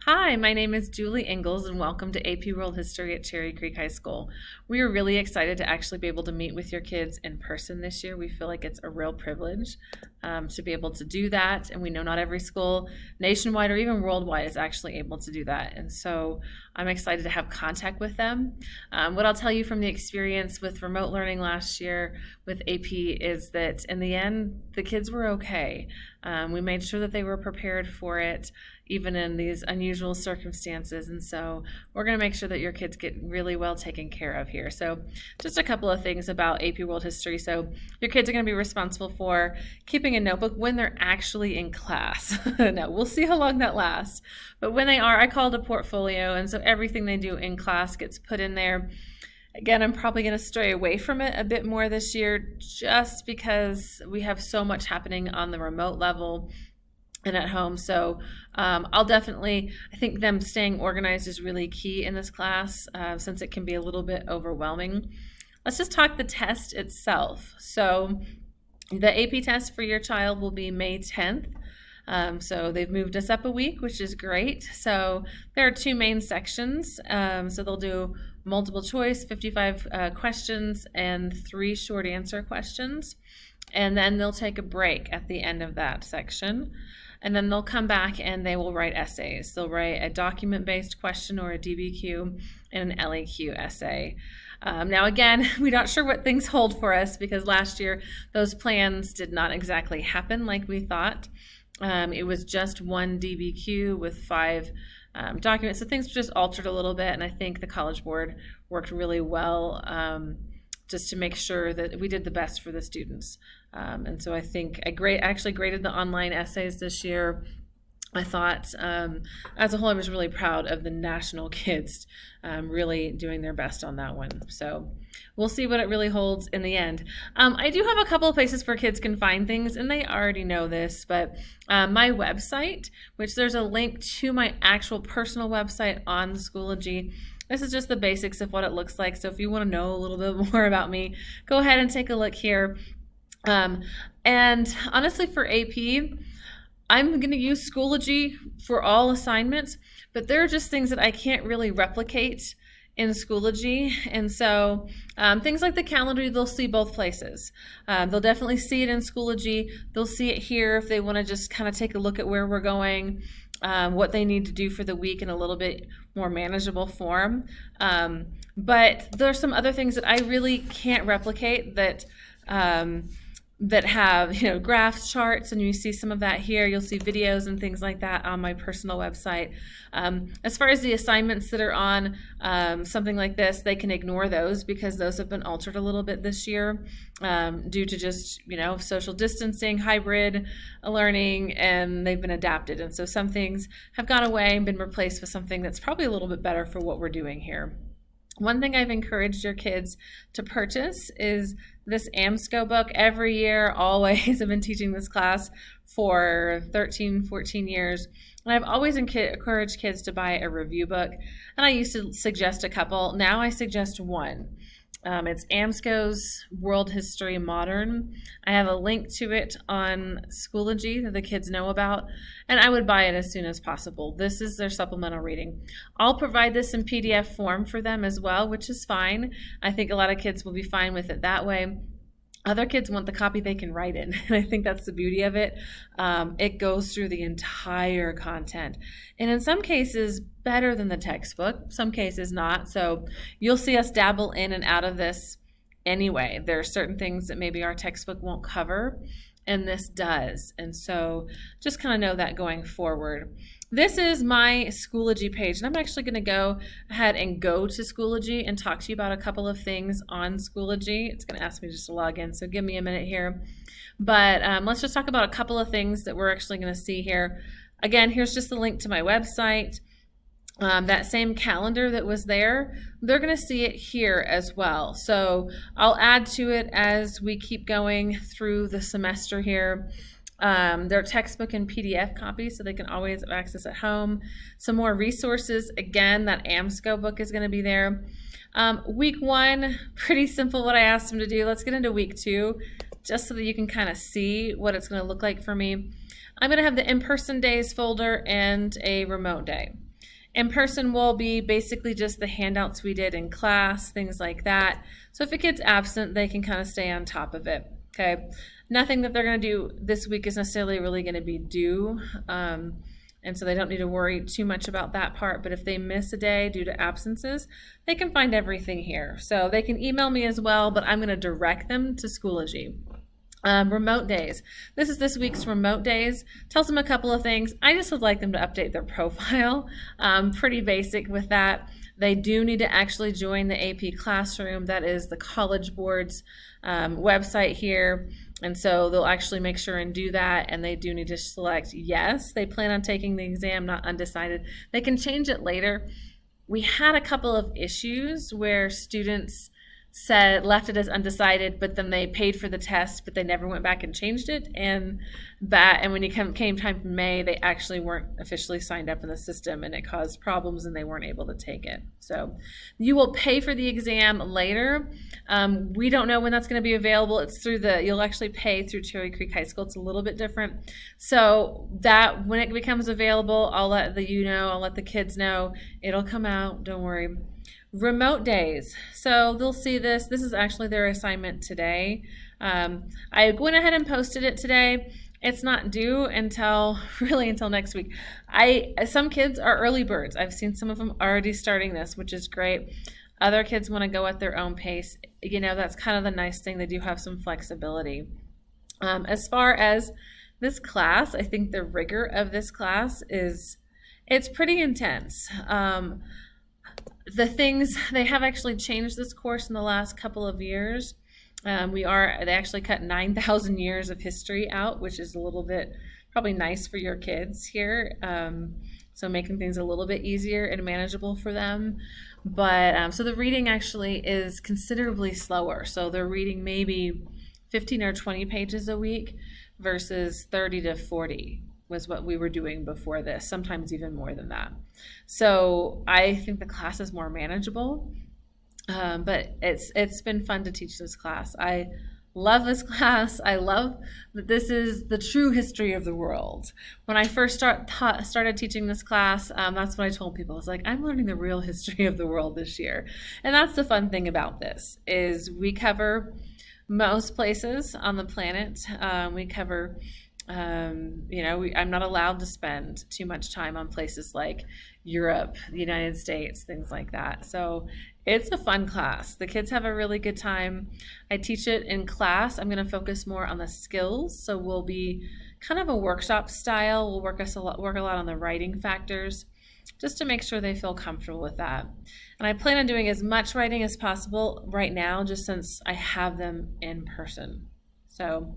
Hi, my name is Julie Ingalls, and welcome to AP World History at Cherry Creek High School. We are really excited to actually be able to meet with your kids in person this year. We feel like it's a real privilege to be able to do that, and we know not every school nationwide or even worldwide is actually able to do that. And so I'm excited to have contact with them. What I'll tell you from the experience with remote learning last year with AP is that in the end, the kids were okay. We made sure that they were prepared for it, even in these unusual circumstances. And so we're going to make sure that your kids get really well taken care of here. So just a couple of things about AP World History. So your kids are going to be responsible for keeping a notebook when they're actually in class. Now, we'll see how long that lasts. But when they are, I call it a portfolio. And so everything they do in class gets put in there. Again, I'm probably going to stray away from it a bit more this year just because we have so much happening on the remote level and at home. So I'll definitely, I think them staying organized is really key in this class since it can be a little bit overwhelming. Let's just talk the test itself. So the AP test for your child will be May 10th. So they've moved us up a week, which is great. So there are two main sections. So they'll do multiple choice, 55 questions, and 3 short answer questions. And then they'll take a break at the end of that section. And then they'll come back and they will write essays. They'll write a document-based question or a DBQ and an LEQ essay. Now again, we're not sure what things hold for us because last year those plans did not exactly happen like we thought. It was just one DBQ with 5 documents. So things just altered a little bit, and I think the College Board worked really well just to make sure that we did the best for the students. And so I think I actually graded the online essays this year. I thought, as a whole, I was really proud of the national kids really doing their best on that one. So we'll see what it really holds in the end. I do have a couple of places where kids can find things, and they already know this, but my website, which there's a link to my actual personal website on Schoology. This is just the basics of what it looks like. So if you want to know a little bit more about me, go ahead and take a look here. And honestly, for AP, I'm going to use Schoology for all assignments, but there are just things that I can't really replicate in Schoology. And so things like the calendar, they'll see both places. They'll definitely see it in Schoology. They'll see it here if they want to just kind of take a look at where we're going, what they need to do for the week in a little bit more manageable form. But there's some other things that I really can't replicate that that have, graphs, charts, and you see some of that here. You'll see videos and things like that on my personal website. As far as the assignments that are on something like this, they can ignore those because those have been altered a little bit this year due to just, social distancing, hybrid learning, and they've been adapted. And so some things have gone away and been replaced with something that's probably a little bit better for what we're doing here. One thing I've encouraged your kids to purchase is this AMSCO book. Every year, always, I've been teaching this class for 13, 14 years. And I've always encouraged kids to buy a review book. And I used to suggest a couple. Now I suggest one. It's AMSCO's World History Modern. I have a link to it on Schoology that the kids know about, and I would buy it as soon as possible. This is their supplemental reading. I'll provide this in PDF form for them as well, which is fine. I think a lot of kids will be fine with it that way. Other kids want the copy they can write in, and I think that's the beauty of it. It goes through the entire content, and in some cases better than the textbook, some cases not. So you'll see us dabble in and out of this anyway. There are certain things that maybe our textbook won't cover, and this does. And so just kind of know that going forward. This is my Schoology page, and I'm actually going to go ahead and go to Schoology and talk to you about a couple of things on Schoology. It's going to ask me just to log in, so give me a minute here. But let's just talk about a couple of things that we're actually going to see here. Again, here's just the link to my website. That same calendar that was there, they're going to see it here as well. So I'll add to it as we keep going through the semester here. Their textbook and PDF copies, so they can always have access at home. Some more resources. Again, that AMSCO book is going to be there. Week 1, pretty simple what I asked them to do. Let's get into week 2, just so that you can kind of see what it's going to look like for me. I'm going to have the in-person days folder and a remote day. In person will be basically just the handouts we did in class, things like that. So if a kid's absent, they can kind of stay on top of it. Okay. Nothing that they're going to do this week is necessarily really going to be due. And so they don't need to worry too much about that part. But if they miss a day due to absences, they can find everything here. So they can email me as well, but I'm going to direct them to Schoology. Remote days. This is this week's remote days. Tells them a couple of things. I just would like them to update their profile. Pretty basic with that. They do need to actually join the AP Classroom. That is the College Board's website here. And so they'll actually make sure and do that. And they do need to select yes. They plan on taking the exam, not undecided. They can change it later. We had a couple of issues where students left it as undecided, but then they paid for the test, but they never went back and changed it. And when it came time for May, they actually weren't officially signed up in the system, and it caused problems, and they weren't able to take it. So you will pay for the exam later. We don't know when that's going to be available. It's you'll actually pay through Cherry Creek High School. It's a little bit different. So that when it becomes available, I'll let I'll let the kids know. It'll come out. Don't worry. Remote days. So they'll see this. This is actually their assignment today. I went ahead and posted it today. It's not due until next week. Some kids are early birds. I've seen some of them already starting this, which is great. Other kids want to go at their own pace. That's kind of the nice thing. They do have some flexibility. As far as this class, I think the rigor of this class it's pretty intense. They have actually changed this course in the last couple of years. They actually cut 9,000 years of history out, which is a little bit probably nice for your kids here. So making things a little bit easier and manageable for them. But so the reading actually is considerably slower. So they're reading maybe 15 or 20 pages a week versus 30 to 40. Was what we were doing before this, sometimes even more than that. So I think the class is more manageable, but it's been fun to teach this class. I love this class. I love that this is the true history of the world. When I first started teaching this class, that's what I told people. I was like, I'm learning the real history of the world this year. And that's the fun thing about this, is we cover most places on the planet. We cover I'm not allowed to spend too much time on places like Europe, the United States, things like that. So it's a fun class. The kids have a really good time. I teach it in class. I'm going to focus more on the skills. So we'll be kind of a workshop style. We'll work a lot on the writing factors, just to make sure they feel comfortable with that. And I plan on doing as much writing as possible right now, just since I have them in person. So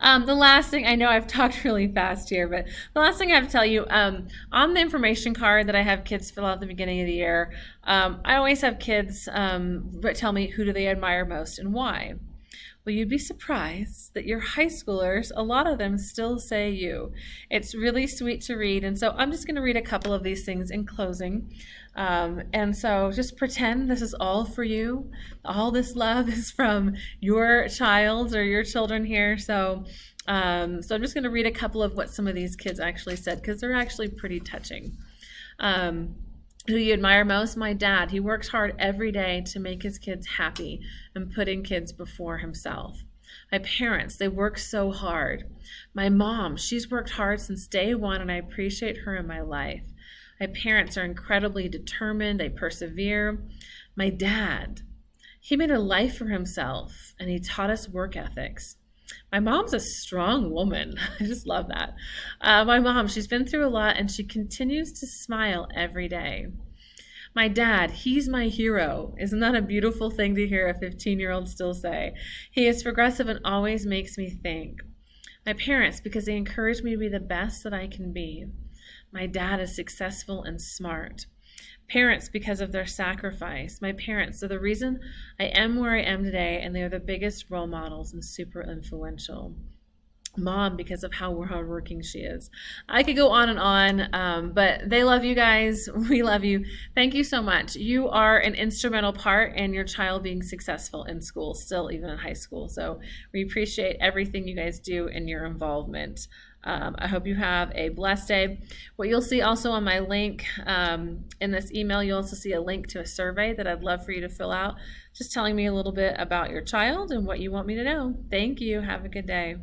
the last thing, I know I've talked really fast here, but the last thing I have to tell you, on the information card that I have kids fill out at the beginning of the year, I always have kids tell me who do they admire most and why. Well, you'd be surprised that your high schoolers, a lot of them still say you. It's really sweet to read. And so I'm just going to read a couple of these things in closing. And so just pretend this is all for you. All this love is from your child or your children here. So I'm just going to read a couple of what some of these kids actually said, because they're actually pretty touching. Who you admire most? My dad. He works hard every day to make his kids happy and putting kids before himself. My parents, they work so hard. My mom, she's worked hard since day one, and I appreciate her in my life. My parents are incredibly determined. They persevere. My dad, he made a life for himself, and he taught us work ethics. My mom's a strong woman. I just love that. My mom, she's been through a lot, and she continues to smile every day. My dad, he's my hero. Isn't that a beautiful thing to hear a 15-year-old still say? He is progressive and always makes me think. My parents, because they encourage me to be the best that I can be. My dad is successful and smart. Parents, because of their sacrifice. My parents are the reason I am where I am today, and they are the biggest role models and super influential. Mom, because of how hardworking she is. I could go on and on, but they love you guys. We love you. Thank you so much. You are an instrumental part in your child being successful in school, still even in high school. So we appreciate everything you guys do and your involvement. I hope you have a blessed day. What you'll see also on my link in this email, you'll also see a link to a survey that I'd love for you to fill out, just telling me a little bit about your child and what you want me to know. Thank you. Have a good day.